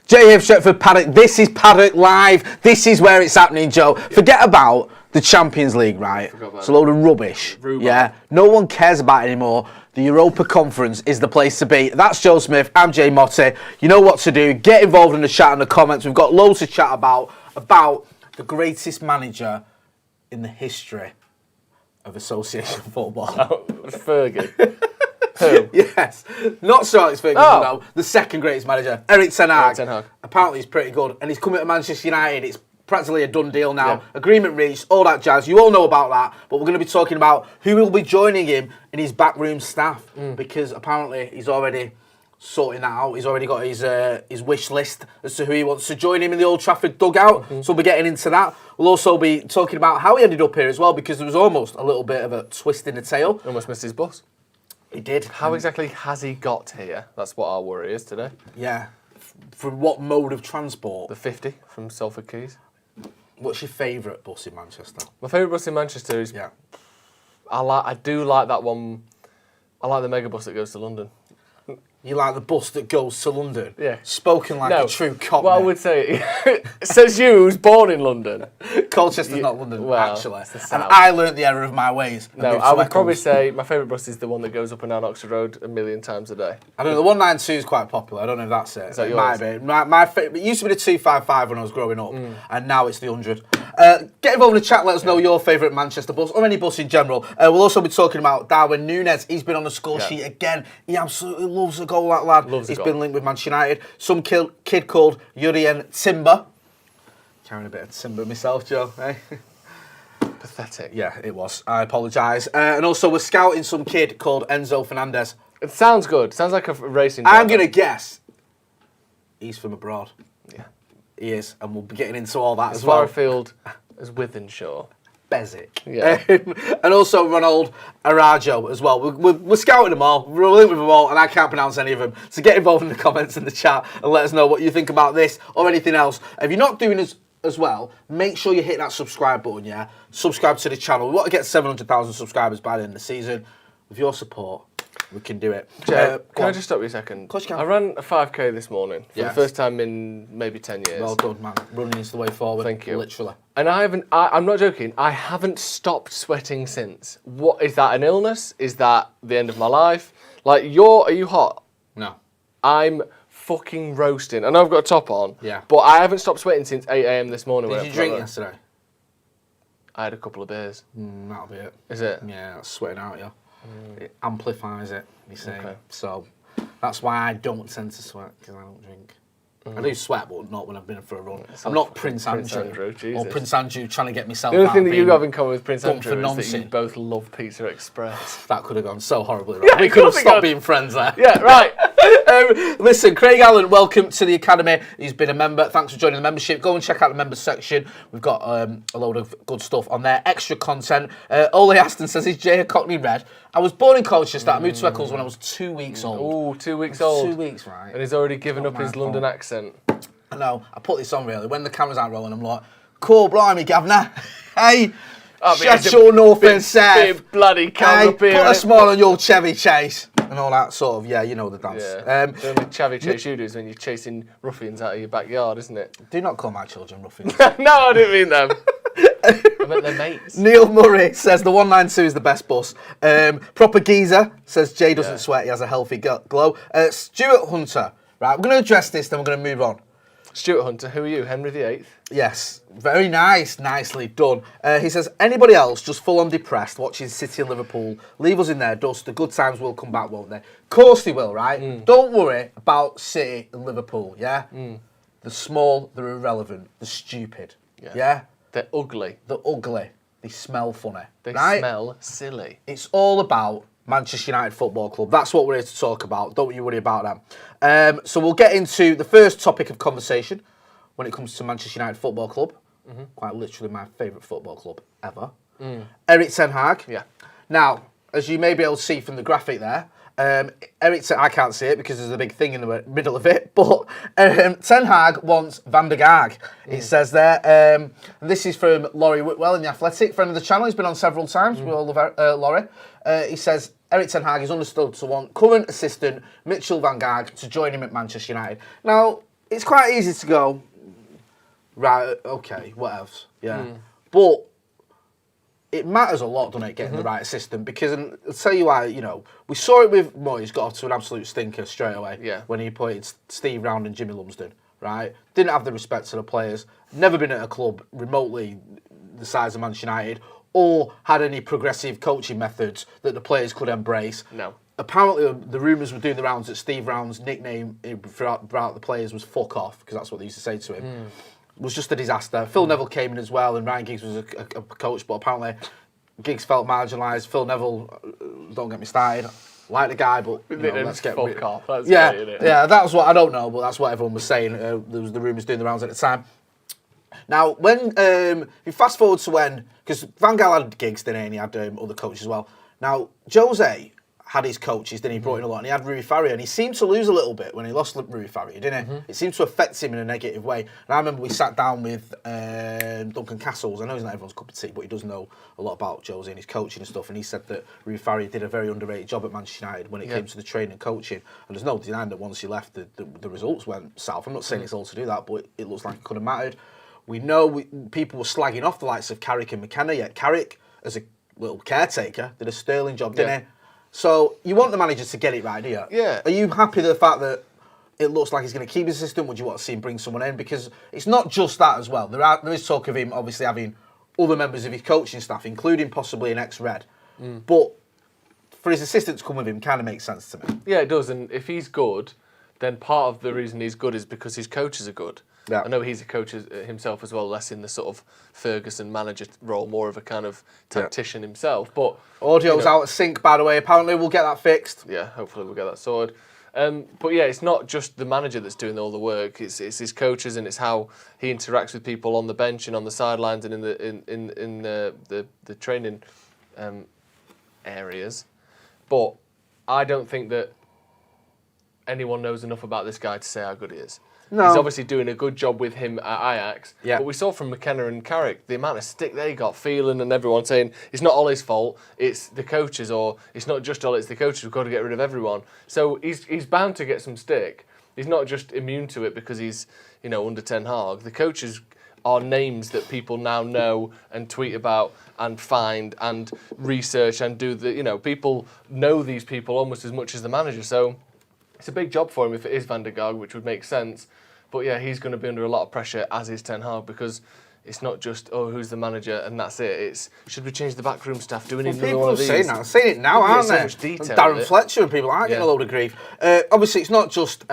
JF Stretford, Paddock. This is Paddock Live. This is where it's happening, Joe. Forget about the Champions League, right? It's a load of rubbish. Yeah, no one cares about it anymore. The Europa Conference is the place to be. That's Joe Smith. I'm Jay Motti. You know what to do. Get involved in the chat and the comments. We've got loads to chat about the greatest manager in the history of association football. Oh, Fergie. Who? Yes. Not Sir Alex Ferguson, no. The second greatest manager, Erik ten Hag. Apparently he's pretty good. And he's coming to Manchester United. It's practically a done deal now. Yeah. Agreement reached, all that jazz. You all know about that. But we're going to be talking about who will be joining him in his backroom staff. Because apparently he's already sorting that out. He's already got his wish list as to who he wants to join him in the Old Trafford dugout. So we'll be getting into that. We'll also be talking about how he ended up here as well, because there was almost a little bit of a twist in the tail. Almost missed his bus. He did. How exactly has he got here? That's what our worry is today. Yeah. From what mode of transport? The 50 from Salford Quays. What's your favourite bus in Manchester? My favourite bus in Manchester is... Yeah. I do like that one. I like the mega bus that goes to London. You like the bus that goes to London? Yeah. Spoken like a true Cockney. Well, I would say, says you who's born in London. Colchester's not London, well, actually. And I learnt the error of my ways. No, I would probably say my favourite bus is the one that goes up and down Oxford Road a million times a day. I don't know, the 192 is quite popular. I don't know if that's it. Is that it yours? Might be. My favourite, it used to be the 255 when I was growing up, and now it's the 100. Get involved in the chat, let us know your favourite Manchester bus, or any bus in general. We'll also be talking about Darwin Nunez. He's been on the score sheet again. He absolutely loves a goal, that lad. He's been linked with Manchester United. Some kid called Jurrien Timber. Carrying a bit of timber myself, Joe. Eh? Pathetic. Yeah, it was. I apologise. And also, we're scouting some kid called Enzo Fernandez. It sounds good. Sounds like a racing driver. I'm going to guess he's from abroad. Yeah. He is, and we'll be getting into all that as well. Far afield as Withenshaw. Bezic. Yeah. And also Ronald Araujo as well. We're scouting them all. We're linked with them all, and I can't pronounce any of them. So get involved in the comments in the chat and let us know what you think about this or anything else. If you're not doing as well, make sure you hit that subscribe button, yeah? Subscribe to the channel. We want to get 700,000 subscribers by the end of the season. With your support, we can do it. Jay, can I just stop you a second? Of course you can. I ran a 5k this morning for the first time in maybe 10 years. Well done, man. Running is the way forward. Thank you. Literally. And I'm not joking, I haven't stopped sweating since. What, is that an illness? Is that the end of my life? Like, are you hot? No. I'm fucking roasting. I know I've got a top on, yeah, but I haven't stopped sweating since 8 a.m. this morning. Did you drink yesterday? I had a couple of beers. That'll be it. Is it? Yeah, that's sweating out, yeah. It amplifies it, you see. Okay. So that's why I don't tend to sweat, because I don't drink. I do sweat, but not when I've been for a run. I'm not Prince Andrew or Prince Andrew trying to get myself out. The only thing that you have in common with Prince Andrew is that you nonsense. both love Pizza Express. That could have gone so horribly wrong. We could have stopped being friends there. Yeah, right. Listen, Craig Allen, welcome to the Academy. He's been a member. Thanks for joining the membership. Go and check out the members section. We've got a load of good stuff on there. Extra content. Ole Aston says, is Jay a Cockney Red? I was born in Colchester. I moved to Eccles when I was 2 weeks old. Ooh, 2 weeks old. 2 weeks, right. And he's already given up his London accent. I know. I put this on really. When the cameras aren't rolling, I'm like, cool, blimey, Gavner. Hey, shut your north and south. Big bloody camera put a smile on your Chevy Chase. And all that sort of, yeah, you know the dance. Yeah. The only Chevy Chase you do is when you're chasing ruffians out of your backyard, isn't it? Do not call my children ruffians. No, I didn't mean them. I meant their mates. Neil Murray says the 192 is the best bus. Proper Geezer says Jay doesn't sweat, he has a healthy glow. Stuart Hunter, right, we're going to address this, then we're going to move on. Stuart Hunter, who are you, Henry VIII? Yes, very nice, nicely done. He says, anybody else just full on depressed watching City and Liverpool, leave us in their dust, the good times will come back, won't they? Of course they will, right? Don't worry about City and Liverpool, yeah? They're small, they're irrelevant, they're stupid, yeah? They're ugly. They're ugly, they smell funny, They right? smell silly. It's all about Manchester United Football Club. That's what we're here to talk about. Don't you worry about that. So we'll get into the first topic of conversation when it comes to Manchester United Football Club. Quite literally my favourite football club ever. Erik ten Hag. Yeah. Now, as you may be able to see from the graphic there, I can't see it because there's a big thing in the middle of it, but Ten Hag wants Van der Gaag. It says there. And this is from Laurie Whitwell in The Athletic, friend of the channel. He's been on several times. We all love Laurie. He says, Erik ten Hag is understood to want current assistant Mitchell van Gaag to join him at Manchester United. Now, it's quite easy to go, right, okay, what else? Yeah. But it matters a lot, doesn't it, getting the right assistant? Because I'll tell you why, we saw it with Moyes, got off to an absolute stinker straight away when he appointed Steve Round and Jimmy Lumsden, right? Didn't have the respect to the players, never been at a club remotely the size of Manchester United, or had any progressive coaching methods that the players could embrace. No. Apparently, the rumours were doing the rounds that Steve Round's nickname throughout the players was "fuck off," because that's what they used to say to him. Was just a disaster. Phil Neville came in as well, and Ryan Giggs was a coach, but apparently Giggs felt marginalised. Phil Neville, don't get me started, like the guy, but let's get fuck off. That's yeah, great, isn't it? yeah. That was what I don't know, but that's what everyone was saying. There was the rumours doing the rounds at the time. Now, when you fast forward to when, because Van Gaal had Giggs, didn't he? And he had other coaches as well. Now, Jose had his coaches, then he brought in a lot, and he had Rui Faria, and he seemed to lose a little bit when he lost Rui Faria, didn't he? It seemed to affect him in a negative way. And I remember we sat down with Duncan Castles. I know he's not everyone's cup of tea, but he does know a lot about Jose and his coaching and stuff, and he said that Rui Faria did a very underrated job at Manchester United when it came to the training and coaching, and there's no denying that once he left, the results went south. I'm not saying it's all to do that, but it looks like it could have mattered. We know people were slagging off the likes of Carrick and McKenna, yet Carrick, as a little caretaker, did a sterling job, didn't he? So you want the manager to get it right, do you? Yeah. Are you happy with the fact that it looks like he's going to keep his assistant? Would you want to see him bring someone in? Because it's not just that as well. There is talk of him obviously having other members of his coaching staff, including possibly an ex-Red. But for his assistant to come with him kind of makes sense to me. Yeah, it does. And if he's good, then part of the reason he's good is because his coaches are good. Yeah. I know he's a coach himself as well, less in the sort of Ferguson manager role, more of a kind of tactician himself. But audio's out of sync, by the way. Apparently, we'll get that fixed. Yeah, hopefully we'll get that sorted. But yeah, it's not just the manager that's doing all the work. It's his coaches, and it's how he interacts with people on the bench and on the sidelines and in the training areas. But I don't think that anyone knows enough about this guy to say how good he is. No. He's obviously doing a good job with him at Ajax. Yeah. But we saw from McKenna and Carrick the amount of stick they got, Phelan and everyone saying it's not Ollie's fault, it's the coaches, or it's not just Ollie, it's the coaches, we've got to get rid of everyone. So he's bound to get some stick. He's not just immune to it because he's under Ten Hag. The coaches are names that people now know and tweet about and find and research and do people know these people almost as much as the manager. So it's a big job for him if it is Van der Gaag, which would make sense. But yeah, he's going to be under a lot of pressure, as is Ten Hag, because it's not just, who's the manager and that's it. It's, should we change the backroom staff? Do we need another one of these? People are saying it now, aren't they? So much detail. Darren Fletcher and people aren't getting a load of grief. Obviously, it's not just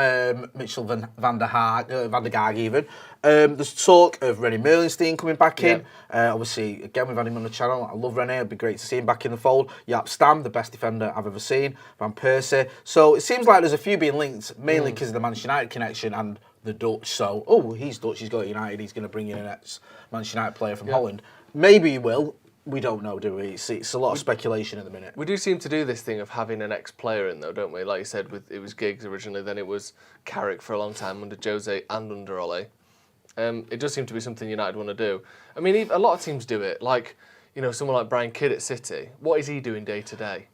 Mitchell van der Gaag even. There's talk of René Merlenstein coming back in. Obviously, again, we've had him on the channel. I love René. It'd be great to see him back in the fold. Jaap Stam, the best defender I've ever seen. Van Persie. So it seems like there's a few being linked, mainly because of the Manchester United connection and the Dutch. So, he's Dutch, he's got United, he's going to bring in an ex-Manchester United player from Holland. Maybe he will. We don't know, do we? It's a lot of speculation at the minute. We do seem to do this thing of having an ex-player in, though, don't we? Like you said, it was Giggs originally, then it was Carrick for a long time under Jose and under Ole. It does seem to be something United want to do. I mean, a lot of teams do it. Like, someone like Brian Kidd at City. What is he doing day to day?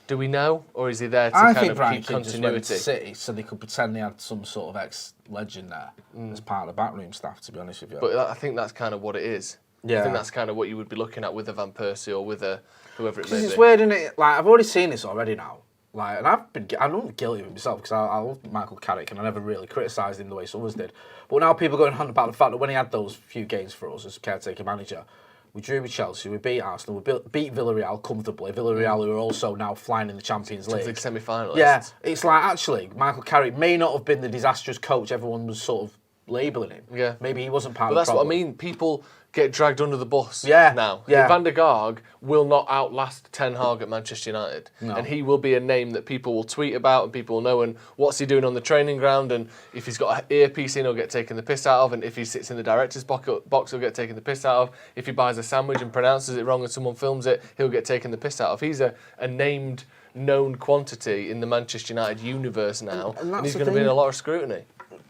Do we know, or is he there to kind of keep continuity? Just went to City so they could pretend they had some sort of ex-legend there as part of the backroom staff, to be honest with you. But I think that's kind of what it is. Yeah. I think that's kind of what you would be looking at with a Van Persie or with a whoever it may be. It's weird, isn't it? Like, I've already seen this already now. Like, and I'm not guilty of it myself because I love Michael Carrick and I never really criticised him the way some others did. But now people are going on about the fact that when he had those few games for us as caretaker manager, we drew with Chelsea, we beat Arsenal, we beat Villarreal comfortably. Villarreal, who are also now flying in the Champions League. Like semi-finalists. Yeah, it's like, actually, Michael Carrick may not have been the disastrous coach everyone was sort of labelling him. Yeah. Maybe he wasn't part of the problem. But that's what I mean. People get dragged under the bus now. Yeah. Van der Gaag will not outlast Ten Hag at Manchester United. No. And he will be a name that people will tweet about and people will know, and what's he doing on the training ground, and if he's got an earpiece in, he'll get taken the piss out of, and if he sits in the director's box, he'll get taken the piss out of. If he buys a sandwich and pronounces it wrong and someone films it, he'll get taken the piss out of. He's a named, known quantity in the Manchester United universe now, and he's going to be in a lot of scrutiny.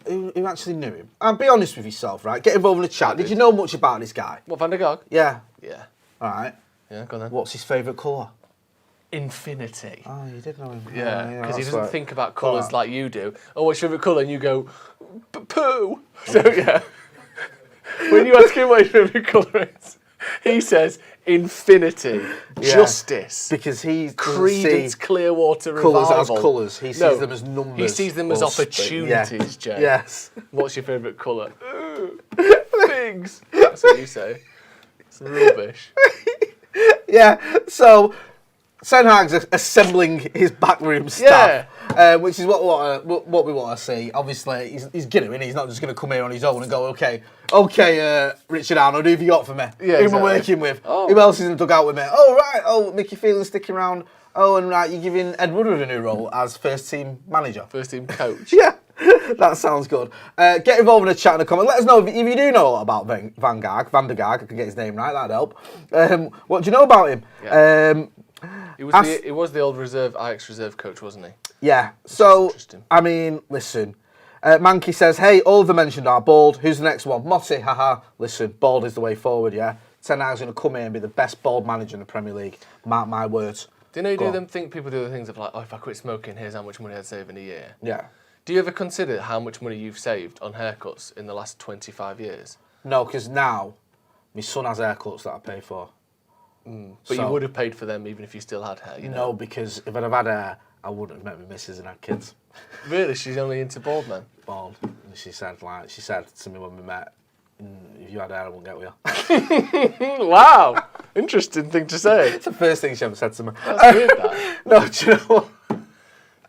Who actually knew him? And be honest with yourself, right? Get involved in the chat. Did you know much about this guy? What, Van der Gaag? Yeah. Yeah. All right. Yeah, go on then. What's his favourite colour? Infinity. Oh, you did know him. Yeah, because he doesn't think about colours like you do. Oh, what's your favourite colour? And you go, poo. So yeah, when you ask him what his favourite colour is, he says infinity, justice. Because he Creedence Clearwater colours Revival. as colours. He sees them as numbers. He sees them as opportunities, Jay. Yes. What's your favourite colour? Pigs. That's what you say. It's rubbish. Yeah, so Ten Hag's assembling his backroom staff, which is what we want to see. Obviously, he's genuine. He's not just going to come here on his own and go, okay, Richard Arnold, who have you got for me? Yeah, who am I working with? Oh. Who else is in the dugout with me? Oh, right. Oh, Mickey Phelan sticking around. Oh, and right, you're giving Ed Woodward a new role as first team manager. First team coach. Yeah, that sounds good. Get involved in a chat in the comments. Let us know if you do know a lot about Van der Gaag. I can get his name right, that'd help. What do you know about him? Yeah. He was the old Ajax reserve coach, wasn't he? Yeah. So, I mean, listen. Mankey says, hey, all of the mentioned are bald. Who's the next one? Motti, haha. Listen, bald is the way forward, yeah? Ten Hag's going to come here and be the best bald manager in the Premier League. Mark my words. Do you know people do the things of like, oh, if I quit smoking, here's how much money I'd save in a year? Yeah. Do you ever consider how much money you've saved on haircuts in the last 25 years? No, because now my son has haircuts that I pay for. But you would have paid for them even if you still had hair, you know? No, because if I'd have had hair, I wouldn't have met my missus and had kids. Really? She's only into bald men? Bald. And she said to me when we met, if you had hair, I wouldn't get with you. Wow. Interesting thing to say. It's the first thing she ever said to me. That's weird, that. No, do you know what?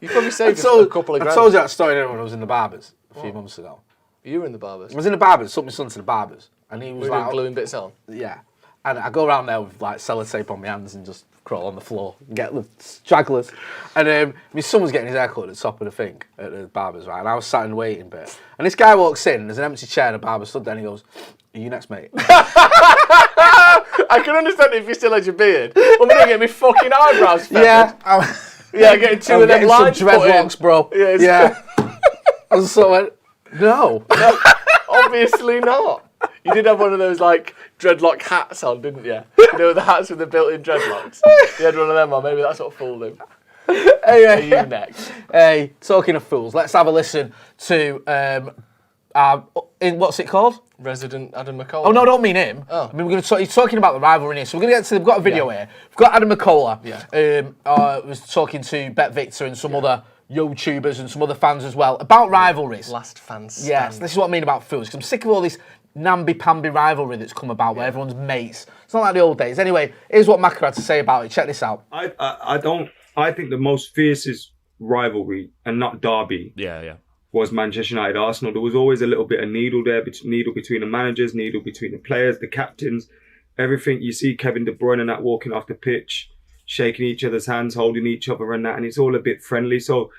You probably saved a couple of grand. I told you that story when I was in the barbers a few months ago. You were in the barbers? I was in the barbers, took my son to the barbers. And he was like... gluing bits on? Yeah. And I go around there with like sellotape on my hands and just crawl on the floor and get the stragglers. And my son was getting his haircut at the top of the thing at the barber's, right? And I was sat in the waiting bit. And this guy walks in, there's an empty chair and a barber stood there and he goes, are you next, mate? I can understand if you still had your beard. I'm going to get me fucking eyebrows feathered. Yeah. Getting two of them lines some dreadlocks, bro. Yeah. I was sort of went, no. Obviously not. You did have one of those like dreadlock hats on, didn't you? You know, the hats with the built-in dreadlocks. You had one of them on. Maybe that's what fooled him. Are you next? Hey, talking of fools, let's have a listen to what's it called? Resident Adam McCullough. Oh no, I don't mean him. Oh. I mean we're going to he's talking about the rivalry here. So we're going to get to. We've got a video here. We've got Adam McCullough. Yeah. Was talking to Bet Victor and some other YouTubers and some other fans as well about rivalries. Last fans. Yes, this is what I mean about fools. Because I'm sick of all this namby-pamby rivalry that's come about where everyone's mates. It's not like the old days. Anyway, here's what Macca had to say about it. Check this out. I think the most fiercest rivalry, and not derby, was Manchester United Arsenal. There was always a little bit of needle there, needle between the managers, needle between the players, the captains, everything. You see Kevin De Bruyne and that walking off the pitch, shaking each other's hands, holding each other and that, and it's all a bit friendly. So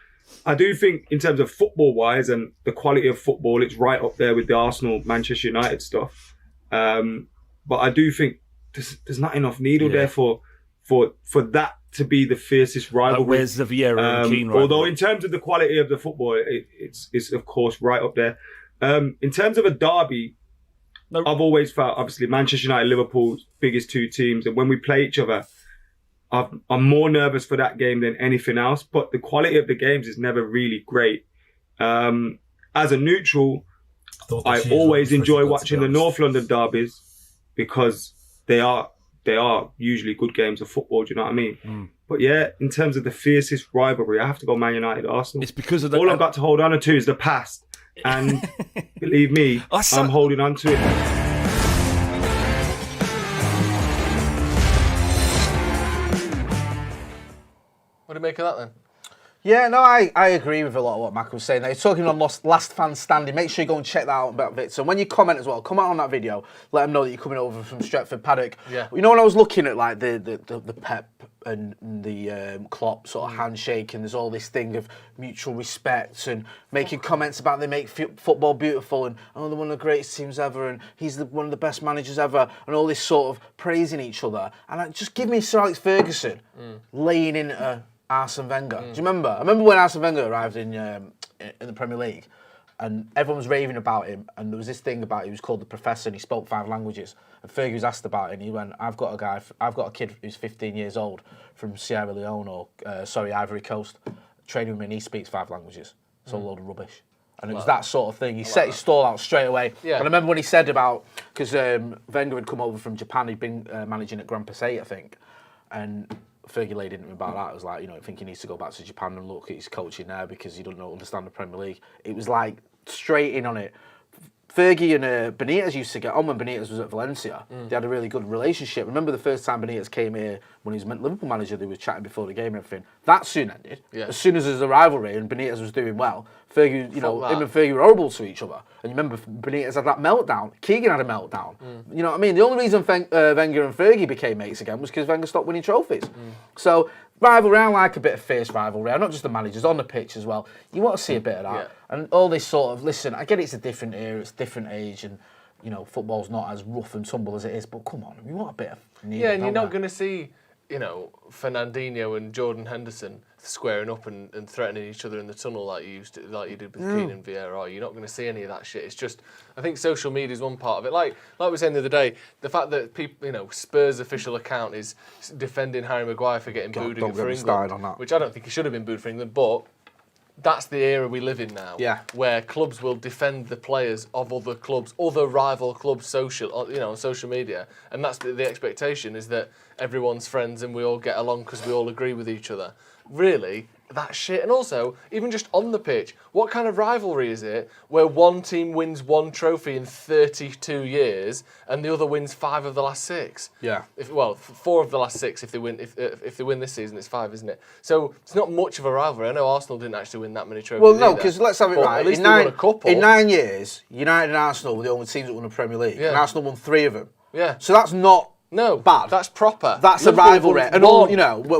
I do think in terms of football-wise and the quality of football, it's right up there with the Arsenal-Manchester United stuff. But I do think there's not enough needle there for that to be the fiercest rivalry. Where's the Vieira and Keane rivalry? Although in terms of the quality of the football, it's of course right up there. In terms of a derby, I've always felt, obviously, Manchester United, Liverpool's biggest two teams, and when we play each other, I'm more nervous for that game than anything else, but the quality of the games is never really great. As a neutral, I always enjoy watching the North London derbies because they are usually good games of football, do you know what I mean? But yeah, in terms of the fiercest rivalry, I have to go Man United Arsenal. It's because of all I've got to hold on to is the past. And believe me, I'm holding on to it. What do you make of that then? Yeah, no, I agree with a lot of what Mac was saying. He's talking on last fan standing. Make sure you go and check that out about Victor. When you comment as well, comment on that video. Let them know that you're coming over from Stretford, Paddock. Yeah. You know, when I was looking at like the Pep and the Klopp sort of handshake, and there's all this thing of mutual respect and making comments about they make football beautiful and they're one of the greatest teams ever and he's one of the best managers ever and all this sort of praising each other. And just give me Sir Alex Ferguson laying into Arsene Wenger. Do you remember? I remember when Arsene Wenger arrived in the Premier League, and everyone was raving about him. And there was this thing about he was called the Professor, and he spoke 5 languages. And Fergie was asked about it, and he went, "I've got a kid who's 15 years old from Sierra Leone or Ivory Coast, training with me, and he speaks 5 languages. It's a load of rubbish." And it was that sort of thing. He set his stall out straight away. Yeah. And I remember when he said about, because Wenger had come over from Japan, he'd been managing at Grand Passat, I think. And Fergie laid into him about that. It was like, I think he needs to go back to Japan and look at his coaching there because he doesn't understand the Premier League. It was like straight in on it. Fergie and Benitez used to get on when Benitez was at Valencia. They had a really good relationship. Remember the first time Benitez came here when he was Liverpool manager, they were chatting before the game and everything. That soon ended. Yeah. As soon as there was a rivalry and Benitez was doing well, Fergie, him and Fergie were horrible to each other. And you remember Benitez had that meltdown. Keegan had a meltdown. You know what I mean? The only reason Wenger and Fergie became mates again was because Wenger stopped winning trophies. So rivalry, I like a bit of fierce rivalry. Not just the managers, on the pitch as well. You want to see a bit of that. Yeah. And all this sort of, listen, I get it's a different era, it's a different age, and, football's not as rough and tumble as it is, but come on, we want a bit of needle, and you're not going to see, Fernandinho and Jordan Henderson squaring up and threatening each other in the tunnel like you did with Keane and Vieira. You're not going to see any of that shit. It's just, I think social media is one part of it. Like we were saying the other day, the fact that people, Spurs' official account is defending Harry Maguire for getting booed for England, which I don't think he should have been booed for England, but that's the era we live in now, where clubs will defend the players of other clubs, other rival clubs, on social media, and that's the expectation is that everyone's friends and we all get along because we all agree with each other. Really, that shit. And also, even just on the pitch, what kind of rivalry is it where one team wins one trophy in 32 years and the other wins 5 of the last 6? Yeah. 4 of the last 6 if they win. If they win this season, it's 5, isn't it? So it's not much of a rivalry. I know Arsenal didn't actually win that many trophies. Well, no, because let's have it right. At least they won a couple. In 9 years, United and Arsenal were the only teams that won the Premier League. Yeah. And Arsenal won 3 of them. Yeah. So that's not bad. That's proper. That's Liverpool a rivalry. And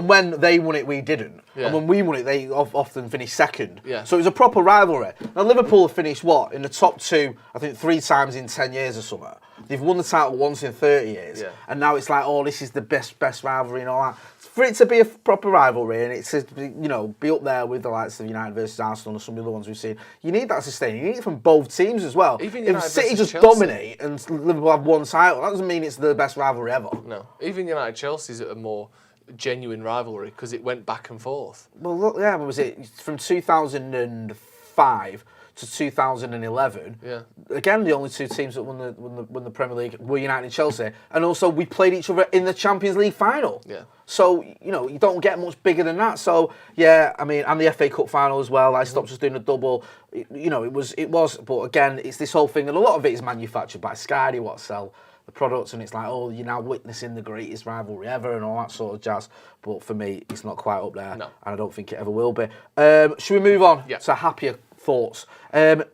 when they won it, we didn't. Yeah. And when we won it, they often finished second. Yeah. So it was a proper rivalry. Now, Liverpool have finished, in the top 2, I think 3 times in 10 years or something. They've won the title once in 30 years. Yeah. And now it's like, this is the best rivalry and all that. For it to be a proper rivalry and it's be up there with the likes of United versus Arsenal and some of the other ones we've seen, you need that sustain. You need it from both teams as well. Even if City just dominate and Liverpool have one title, that doesn't mean it's the best rivalry ever. No, even United Chelsea's a more genuine rivalry because it went back and forth. Well, look, what was it from 2005 to 2011? Yeah. Again, the only 2 teams that won the Premier League were United and Chelsea, and also we played each other in the Champions League final. Yeah. So you don't get much bigger than that. So and the FA Cup final as well. I stopped just doing a double. It was. But again, it's this whole thing, and a lot of it is manufactured by Sky. They want to sell the products, and it's like, you're now witnessing the greatest rivalry ever and all that sort of jazz. But for me, it's not quite up there, and I don't think it ever will be. Should we move on to happier thoughts? If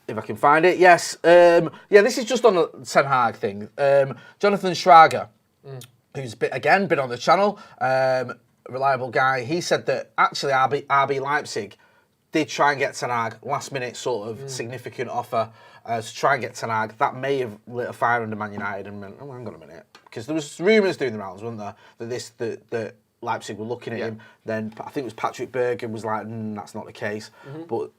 I can find it, yes. This is just on the Ten Hag thing. Jonathan Schrager, who's been on the channel, reliable guy. He said that actually RB Leipzig did try and get Ten Hag, last minute sort of significant offer to try and get Ten Hag. That may have lit a fire under Man United and went, hang on a minute. Because there was rumours doing the rounds, weren't there, that Leipzig were looking at him. Then I think it was Patrick Berger was like, that's not the case. But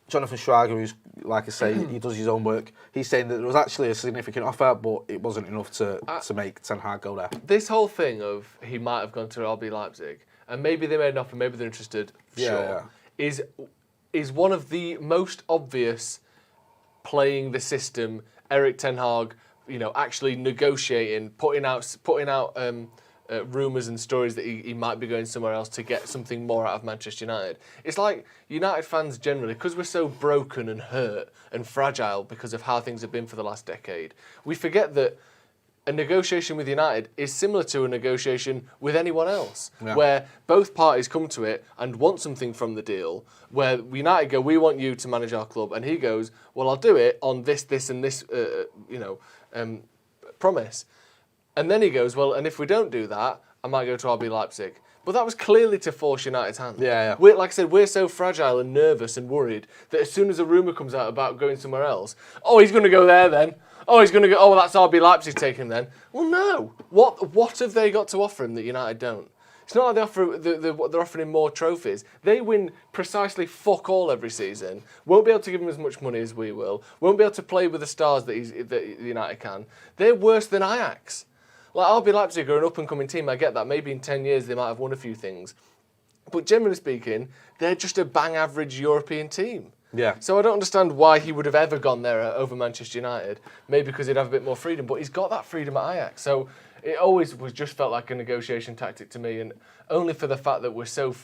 Jonathan Schrager, who's, like I say, he does his own work, he's saying that there was actually a significant offer, but it wasn't enough to make Ten Hag go there. This whole thing of he might have gone to RB Leipzig, and maybe they made an offer, maybe they're interested, is one of the most obvious playing the system, Erik Ten Hag, actually negotiating, putting out rumours and stories that he might be going somewhere else to get something more out of Manchester United. It's like United fans generally, because we're so broken and hurt and fragile because of how things have been for the last decade, we forget that a negotiation with United is similar to a negotiation with anyone else, where both parties come to it and want something from the deal, where United go, we want you to manage our club, and he goes, well, I'll do it on this, and this, promise. And then he goes, well, and if we don't do that, I might go to RB Leipzig. But that was clearly to force United's hand. Yeah. Like I said, we're so fragile and nervous and worried that as soon as a rumour comes out about going somewhere else, he's going to go there then. He's going to go, that's RB Leipzig taking him then. Well, no. What have they got to offer him that United don't? It's not like they're offering him more trophies. They win precisely fuck all every season. Won't be able to give him as much money as we will. Won't be able to play with the stars that United can. They're worse than Ajax. Like RB Leipzig are an up-and-coming team, I get that. Maybe in 10 years they might have won a few things. But generally speaking, they're just a bang-average European team. Yeah. So I don't understand why he would have ever gone there over Manchester United. Maybe because he'd have a bit more freedom, but he's got that freedom at Ajax. So it always just felt like a negotiation tactic to me, and only for the fact that we're so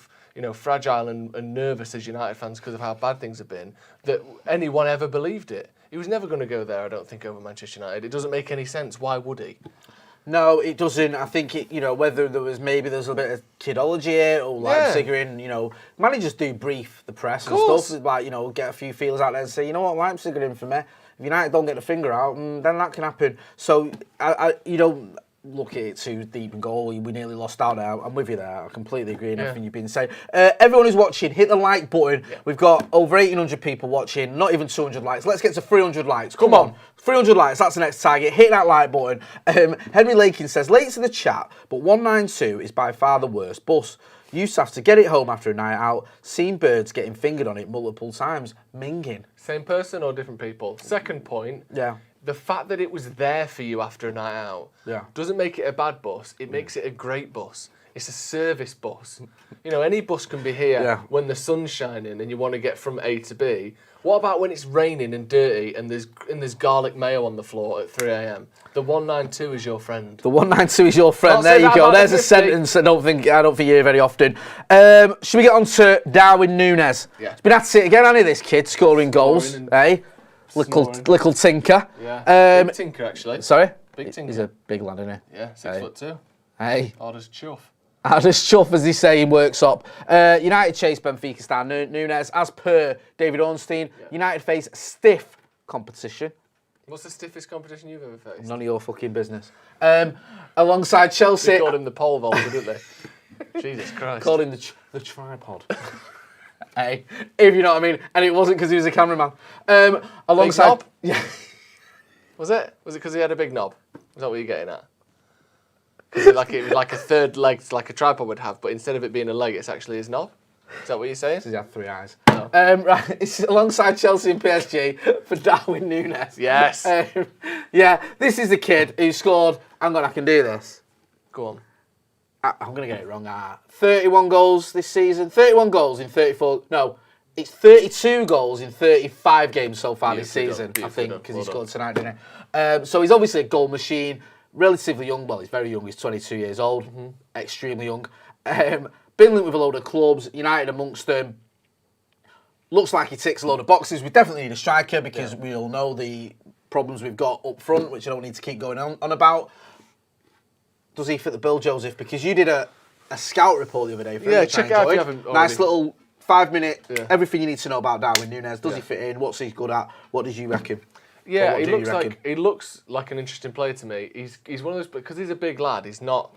fragile and nervous as United fans because of how bad things have been, that anyone ever believed it. He was never going to go there, I don't think, over Manchester United. It doesn't make any sense. Why would he? No, it doesn't. I think, whether there's a bit of kidology here or Leipzig in, managers do brief the press and stuff, like, get a few feelers out there and say, you know what, Leipzig are in for me. If United don't get the finger out, then that can happen. So, look at it too deep and goal. We nearly lost out there. I'm with you there. I completely agree with everything you've been saying. Everyone who's watching, hit the like button. Yeah. We've got over 1,800 people watching, not even 200 likes. Let's get to 300 likes. Come on. 300 likes, that's the next target. Hit that like button. Henry Lakin says, late to the chat, but 192 is by far the worst bus. Used to have to get it home after a night out. Seen birds getting fingered on it multiple times. Minging. Same person or different people? Second point. Yeah. The fact that it was there for you after a night out doesn't make it a bad bus. It makes it a great bus. It's a service bus. Any bus can be here when the sun's shining and you want to get from A to B. What about when it's raining and dirty and there's garlic mayo on the floor at 3 a.m? The 192 is your friend. The 192 is your friend. There you go. There's a sentence I don't think you hear very often. Should we get on to Darwin Nunez? Yeah. He's been at it again, hasn't he, this kid, scoring goals, Little tinker. Yeah. Big tinker, actually. Sorry? Big tinker. He's a big lad, isn't he? Yeah, 6'2". Hey. Hard as chuff. Hard as chuff, as they say in workshop. United chase Benfica star Nunez. As per David Ornstein, United face stiff competition. What's the stiffest competition you've ever faced? None of your fucking business. Alongside Chelsea. They called him the pole vaulter, didn't they? Jesus Christ. Called him the tripod. Hey, if you know what I mean. And it wasn't because he was a cameraman. Alongside... Big knob? Yeah. Was it? Was it because he had a big knob? Is that what you're getting at? It was like a third leg, like a tripod would have, but instead of it being a leg, it's actually his knob? Is that what you're saying? He had 3 eyes. No. Right, it's alongside Chelsea and PSG for Darwin Nunez. Yes. This is the kid who scored... Hang on, I can do this. Go on. I'm going to get it wrong. 31 goals this season. 31 goals in 34... No, it's 32 goals in 35 games so far this season, I think, because he scored tonight, didn't he? So he's obviously a goal machine. Relatively young. Well, he's very young. He's 22 years old. Mm-hmm. Extremely young. Been linked with a load of clubs. United amongst them. Looks like he ticks a load of boxes. We definitely need a striker because we all know the problems we've got up front, which I don't need to keep going on about. Does he fit the bill, Joseph? Because you did a scout report the other day. For check it out if you haven't already. Nice little 5-minute, everything you need to know about Darwin Nunez. Does he fit in? What's he good at? What did you reckon? Yeah, he looks like an interesting player to me. He's one of those, because he's a big lad. He's not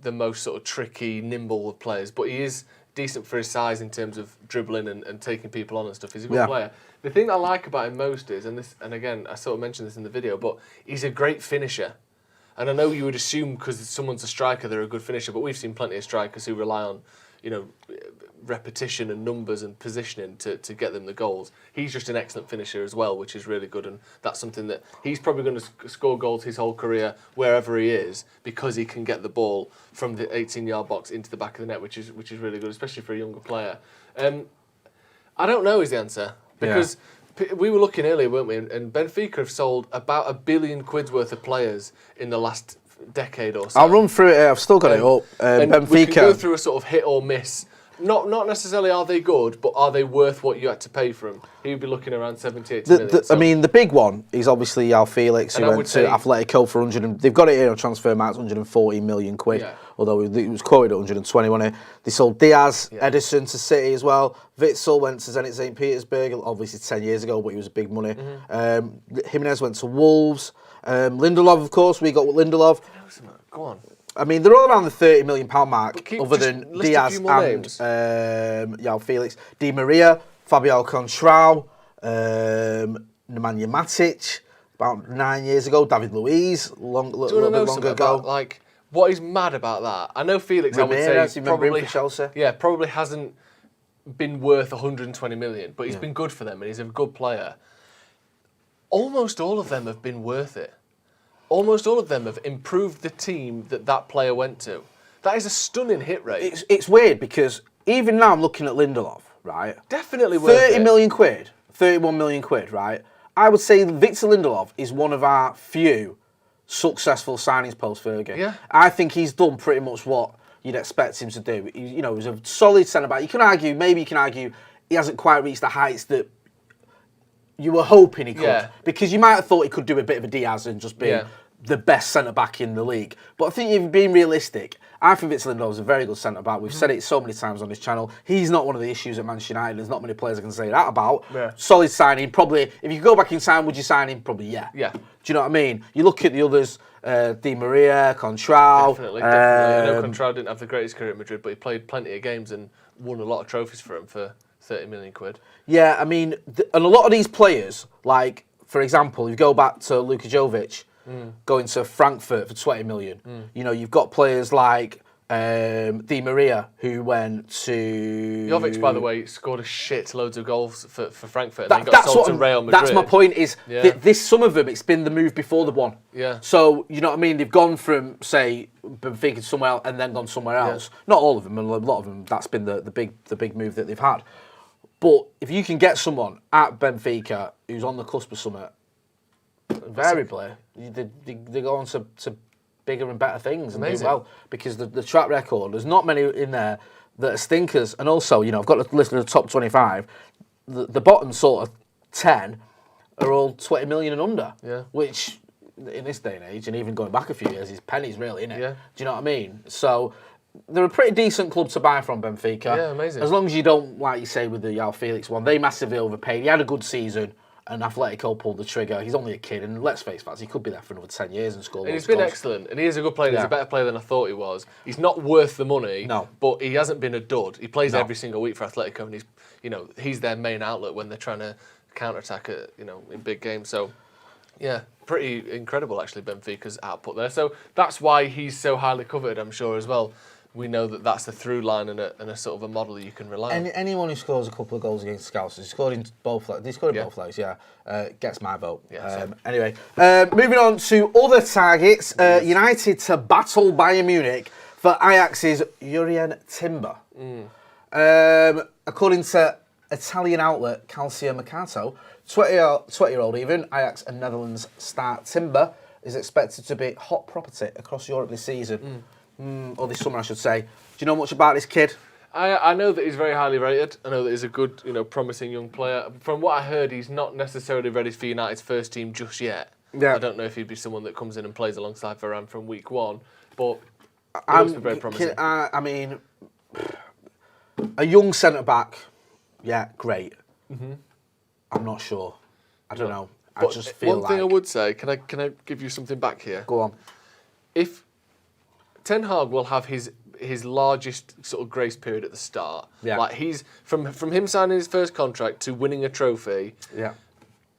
the most sort of tricky, nimble of players, but he is decent for his size in terms of dribbling and taking people on and stuff. He's a good player. The thing I like about him most is, and again, I sort of mentioned this in the video, but he's a great finisher. And I know you would assume because someone's a striker, they're a good finisher, but we've seen plenty of strikers who rely on, repetition and numbers and positioning to get them the goals. He's just an excellent finisher as well, which is really good, and that's something that he's probably going to score goals his whole career wherever he is because he can get the ball from the 18-yard box into the back of the net, which is really good, especially for a younger player. I don't know is the answer because we were looking earlier, weren't we? And Benfica have sold about £1 billion worth of players in the last decade or so. I'll run through it. I've still got it up. Benfica. We can go through a sort of hit or miss. Not necessarily are they good, but are they worth what you had to pay for them? He'd be looking around 70, 80 million. I mean, the big one is obviously João Felix, who went to Atletico for 100. They've got it here on transfer marks, 140 million quid. Yeah. Although it was quoted at 120, wasn't it? They sold Diaz, Edison to City as well. Witsel went to Zenit St. Petersburg, obviously 10 years ago, but he was big money. Mm-hmm. Jimenez went to Wolves. Lindelof, of course, we got Lindelof. Go on. I mean, they're all around the £30 million mark, other than Diaz and João Felix. Di Maria, Fabio Contrao, Nemanja Matic, about 9 years ago. David Luiz, a little bit longer ago. About, what is mad about that? I know Felix, Ramirez, I would say, Chelsea. probably hasn't been worth 120 million, but he's been good for them and he's a good player. Almost all of them have been worth it. Almost all of them have improved the team that player went to. That is a stunning hit rate. It's weird because even now I'm looking at Lindelof, right? Definitely worth 30 million quid. 31 million quid, right? I would say Victor Lindelof is one of our few successful signings post-Fergie. Yeah. I think he's done pretty much what you'd expect him to do. He was a solid centre-back. You can argue, he hasn't quite reached the heights that you were hoping he could. Yeah. Because you might have thought he could do a bit of a Diaz and just be the best centre-back in the league. But I think if you're being realistic, I think Victor Lindelof is a very good centre-back. We've said it so many times on this channel. He's not one of the issues at Manchester United. There's not many players I can say that about. Yeah. Solid signing. Probably, if you could go back in time, would you sign him? Probably, yeah. Yeah. Do you know what I mean? You look at the others, Di Maria, Contral. Definitely. I know Contral didn't have the greatest career at Madrid, but he played plenty of games and won a lot of trophies for him for 30 million quid. Yeah, I mean, and a lot of these players, like, for example, you go back to Luka Jovic going to Frankfurt for 20 million. You know, you've got players like Di Maria, who went to... Jovic, by the way, scored a shit loads of goals for Frankfurt and then got sold to Real Madrid. That's my point, is some of them, it's been the move before the one. Yeah. So, you know what I mean? They've gone from, say, Benfica to somewhere else and then gone somewhere else. Not all of them, a lot of them, that's been the big move that they've had. But if you can get someone at Benfica who's on the cusp of something, invariably, they go on to bigger and better things and do well. Because the track record, there's not many in there that are stinkers. And also, you know, I've got to listen to the top 25. The bottom sort of 10 are all 20 million and under. Yeah. Which, in this day and age, and even going back a few years, is pennies really, isn't it? Yeah. Do you know what I mean? So they're a pretty decent club to buy from, Benfica. Yeah, amazing. As long as you don't, like you say with the João Felix one, they massively overpaid. He had a good season, and Atletico pulled the trigger. He's only a kid, and let's face facts, he could be there for another 10 years and score. And he's been excellent, and he is a good player. He's a better player than I thought he was. He's not worth the money, but he hasn't been a dud. He plays every single week for Atletico, and he's their main outlet when they're trying to counter-attack in big games. So, yeah, pretty incredible actually, Benfica's output there. So that's why he's so highly coveted, I'm sure, as well. We know that that's the through line and a sort of a model that you can rely on. Anyone who scores a couple of goals against Scousers, he scored in both legs. He scored in both legs, gets my vote. Yeah, anyway, moving on to other targets. United to battle Bayern Munich for Ajax's Jurrien Timber. According to Italian outlet Calcio Mercato, 20-year-old even, Ajax and Netherlands star Timber is expected to be hot property across Europe this season. Or this summer, I should say. Do you know much about this kid? I know that he's very highly rated. I know that he's a good, promising young player. From what I heard, he's not necessarily ready for United's first team just yet. Yeah. I don't know if he'd be someone that comes in and plays alongside Varane from week one, but he looks very promising. I mean, a young centre-back, yeah, great. I'm not sure. I don't know. I just feel one thing I would say, can I give you something back here? Go on. If Ten Hag will have his largest sort of grace period at the start. Yeah. Like he's from him signing his first contract to winning a trophy. Yeah.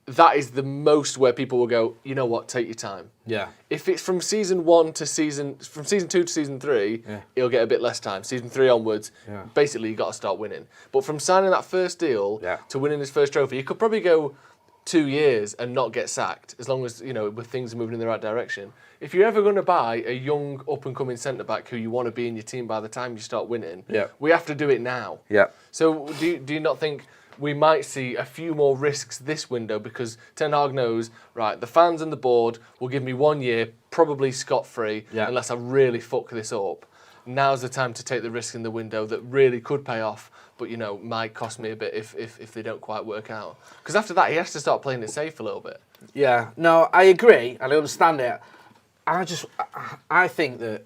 That is the most where people will go, you know what, take your time. Yeah. If it's from season 2 to season 3, he'll get a bit less time. Season 3 onwards, basically you got to start winning. But from signing that first deal to winning his first trophy, he could probably go 2 years and not get sacked, as long as, with things moving in the right direction. If you're ever going to buy a young, up-and-coming centre-back who you want to be in your team by the time you start winning, we have to do it now. Yeah. So do you not think we might see a few more risks this window, because Ten Hag knows, right, the fans and the board will give me 1 year, probably scot-free, unless I really fuck this up. Now's the time to take the risk in the window that really could pay off, but, might cost me a bit if they don't quite work out. Because after that, he has to start playing it safe a little bit. Yeah, no, I agree, and I understand it. I think that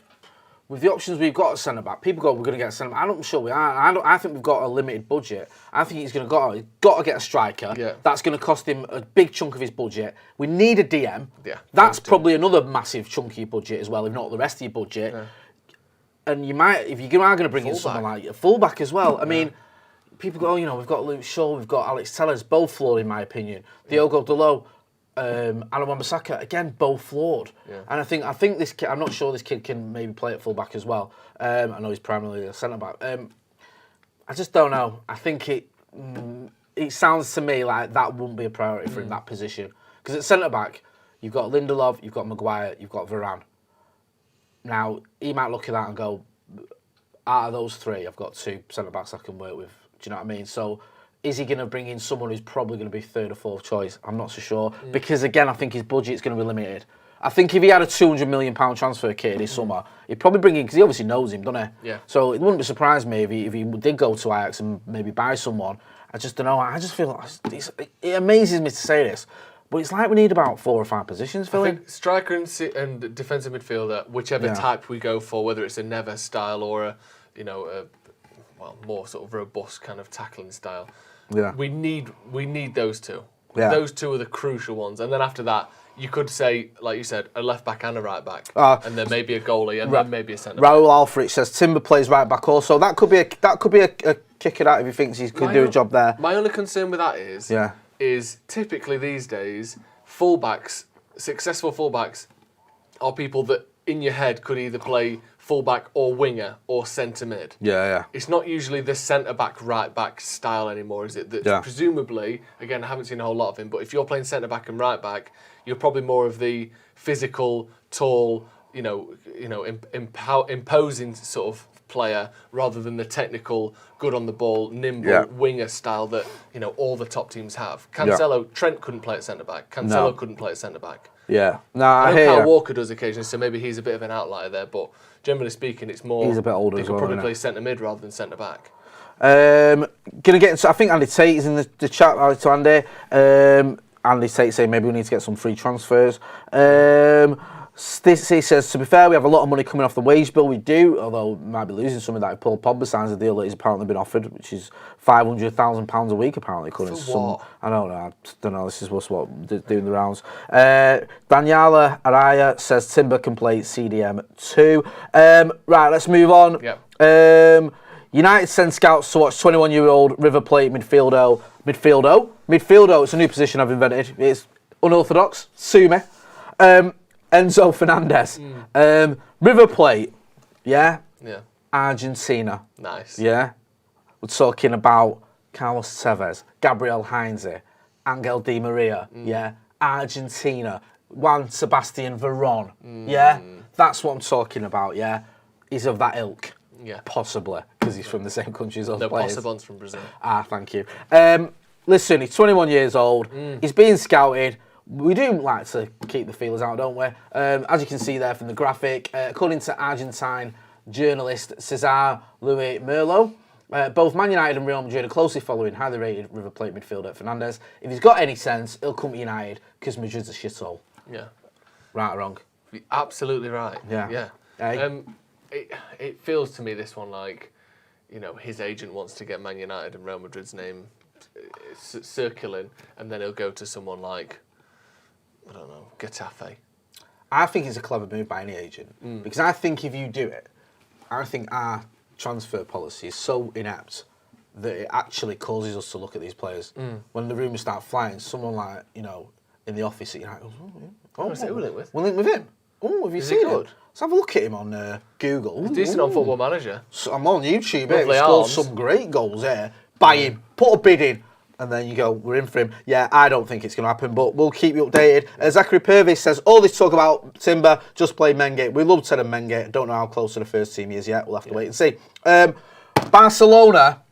with the options we've got at centre-back, people go, we're going to get a centre-back. I'm not sure we are. I think we've got a limited budget. I think he's got to get a striker. Yeah. That's going to cost him a big chunk of his budget. We need a DM. Yeah. That's probably another massive chunk of your budget as well, if not the rest of your budget. Yeah. And you might, if you are going to bring in someone like a fullback as well. I mean, people go, we've got Luke Shaw, we've got Alex Tellers, both flawed in my opinion. Diogo Dalot, Alan Wan-Bissaka, again, both flawed. Yeah. And I think this kid, I'm not sure this kid can maybe play at fullback as well. I know he's primarily a centre-back. I just don't know. I think it sounds to me like that wouldn't be a priority for him, that position. Because at centre-back, you've got Lindelof, you've got Maguire, you've got Varane. Now, he might look at that and go, out of those three, I've got 2 centre-backs I can work with. Do you know what I mean? So is he going to bring in someone who's probably going to be third or fourth choice? I'm not so sure. Because, again, I think his budget's going to be limited. I think if he had a £200 million transfer kit this summer, he'd probably bring in, because he obviously knows him, doesn't he? Yeah. So it wouldn't surprise me if he did go to Ajax and maybe buy someone. I just don't know. I just feel it amazes me to say this, but it's like we need about 4 or 5 positions filling. I think striker and defensive midfielder, whichever type we go for, whether it's a Neves style or a more sort of robust kind of tackling style. Yeah. We need those two. Yeah. Those two are the crucial ones, and then after that, you could say, like you said, a left back and a right back, and then maybe a goalie, and then maybe a centre back. Raul Alfred says Timber plays right back also. That could be a kick it out if he thinks he could do a job there. My only concern with that is typically these days successful fullbacks are people that in your head could either play fullback or winger or centre mid. Yeah. It's not usually the centre back, right back style anymore, is it? That presumably, again, I haven't seen a whole lot of him, but if you're playing centre back and right back, you're probably more of the physical, tall, imposing sort of player rather than the technical, good on the ball, nimble winger style that all the top teams have. Cancelo, Trent couldn't play at centre back. Cancelo couldn't play at centre back. Yeah, I know Kyle Walker does occasionally, so maybe he's a bit of an outlier there. But generally speaking, it's more. He's a bit older. He as could well, probably play centre mid rather than centre back. Gonna get into. I think Andy Tate is in the chat. To Andy. Andy Tate saying maybe we need to get some free transfers. Stacey says, to be fair, we have a lot of money coming off the wage bill. We do, although we might be losing some of that if Paul Pogba signs a deal that he's apparently been offered, which is £500,000 a week, apparently. According to some, I don't know. This is what's doing the rounds. Daniela Araya says Timber can play CDM too. Right, let's move on. Yep. United send scouts to watch 21-year-old River Plate midfielder. It's a new position I've invented. It's unorthodox. Sue me. Enzo Fernandez. River Plate. Yeah? Yeah. Argentina. Nice. Yeah? We're talking about Carlos Tevez, Gabriel Heinze, Angel Di Maria. Yeah? Argentina. Juan Sebastian Veron. Yeah? That's what I'm talking about, yeah? He's of that ilk. Yeah. Possibly, because he's from the same country as other players. No, Possebon's from Brazil. Thank you. Listen, he's 21 years old. He's being scouted. We do like to keep the feelers out, don't we? As you can see there from the graphic, according to Argentine journalist Cesar Luis Merlo, both Man United and Real Madrid are closely following highly rated River Plate midfielder Fernandez. If he's got any sense, he'll come to United because Madrid's a shithole. Yeah. Right or wrong? You're absolutely right. Yeah. Hey. It feels to me this one like, his agent wants to get Man United and Real Madrid's name circling, and then he'll go to someone like, I don't know, Getafe. I think it's a clever move by any agent, because I think if you do it, I think our transfer policy is so inept that it actually causes us to look at these players. When the rumours start flying, someone like, in the office at United goes, we'll link with. We'll link with him. Oh, have you seen him? Let's have a look at him on Google. He's decent on Football Manager. So I'm on YouTube. He scored some great goals there. Buy him, put a bid in, and then you go, we're in for him. Yeah, I don't think it's going to happen, but we'll keep you updated. Zachary Purvis says, all this talk about Timber, just play Menge. We love Ted and Menge. Don't know how close to the first team he is yet. We'll have to wait and see. Barcelona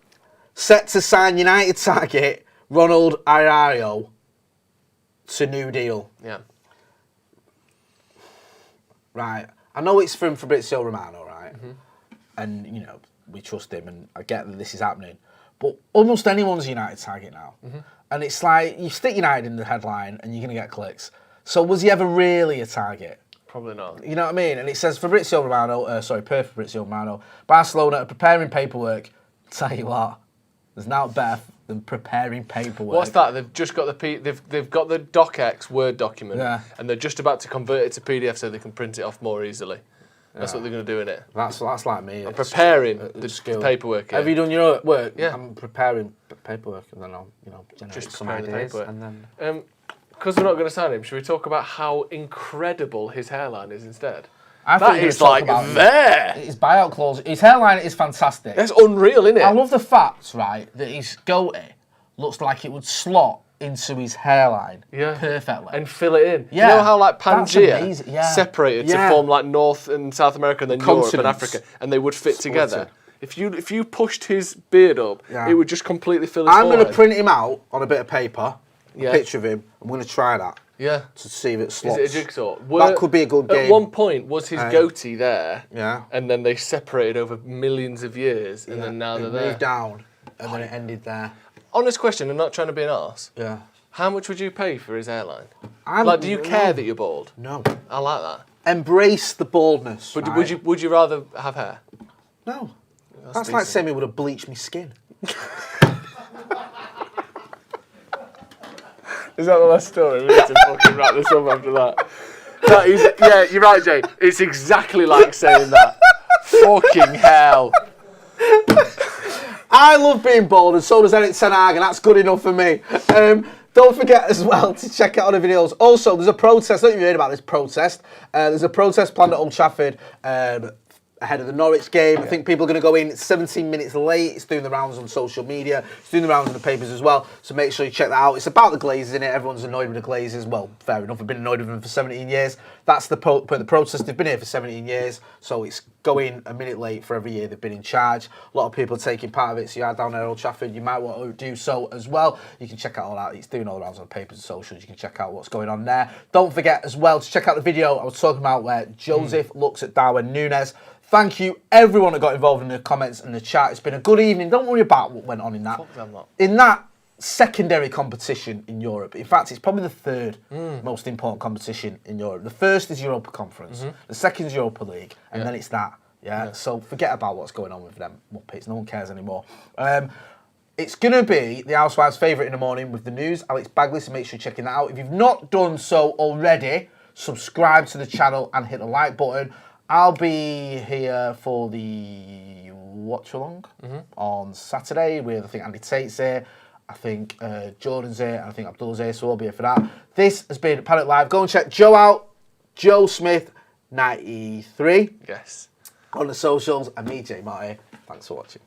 set to sign United target Ronald Araujo to new deal. Yeah. Right. I know it's from Fabrizio Romano, right? And, we trust him and I get that this is happening. But almost anyone's a United target now. And it's like, you stick United in the headline and you're going to get clicks. So was he ever really a target? Probably not. You know what I mean? And it says Fabrizio Romano, per Fabrizio Romano, Barcelona are preparing paperwork. Tell you what, there's now better than preparing paperwork. What's that? They've just got they've got the DocX Word document, and they're just about to convert it to PDF so they can print it off more easily. That's what they're going to do in it. That's like me. I'm preparing the paperwork. Have you done your work? Yeah. I'm preparing paperwork, and then I'll generate just some preparing ideas, the paperwork. and then. Because we're not going to sign him, should we talk about how incredible his hairline is instead? That is like there. His buyout clause. His hairline is fantastic. That's unreal, isn't it? I love the fact, right, that his goatee looks like it would slot into his hairline perfectly. And fill it in. Yeah. You know how like Pangea separated to form like North and South America and then Europe and Africa, and they would fit together? If you pushed his beard up, it would just completely fill his I'm forehead. going to print him out on a bit of paper, a picture of him. I'm going to try that. Yeah. To see if it slots. Is it a jigsaw? That could be a good game. At one point, was his goatee there? Yeah. And then they separated over millions of years, and then now they're there. Moved down, and then it ended there. Honest question, I'm not trying to be an arse. Yeah. How much would you pay for his hairline? Do you care that you're bald? No. I like that. Embrace the baldness. But would you rather have hair? No. That's like saying we would have bleached my skin. Is that the last story? We need to fucking wrap this up after that. Yeah, you're right, Jay. It's exactly like saying that. Fucking hell. I love being bald, and so does Erik Ten Hag, and that's good enough for me. Don't forget as well to check out other videos. Also, there's a protest. I don't know if you heard about this protest. There's a protest planned at Old Trafford ahead of the Norwich game. I think people are going to go in 17 minutes late. It's doing the rounds on social media. It's doing the rounds in the papers as well. So make sure you check that out. It's about the Glazers, innit? Everyone's annoyed with the Glazers. Well, fair enough. I've been annoyed with them for 17 years. That's the point of the protest. They've been here for 17 years. So it's going a minute late for every year they've been in charge. A lot of people taking part of it. So you are down there at Old Trafford. You might want to do so as well. You can check out all that. It's doing all the rounds on the papers and socials. You can check out what's going on there. Don't forget as well to check out the video I was talking about where Joseph looks at Darwin Nunez. Thank you, everyone that got involved in the comments and the chat. It's been a good evening. Don't worry about what went on in that. Fuck them lot. In that secondary competition in Europe. In fact, it's probably the third most important competition in Europe. The first is Europa Conference. The second is Europa League. And then it's that. Yeah? So forget about what's going on with them Muppets. No one cares anymore. It's going to be the Housewives' favourite in the morning with the news. Alex Bagley, so make sure you're checking that out. If you've not done so already, subscribe to the channel and hit the like button. I'll be here for the watch-along on Saturday with, I think, Andy Tate's here. I think Jordan's here. And I think Abdullah's here, so we'll be here for that. This has been Paddock Live. Go and check Joe out. Joe Smith 93. Yes. On the socials. And me, Jay Marty. Thanks for watching.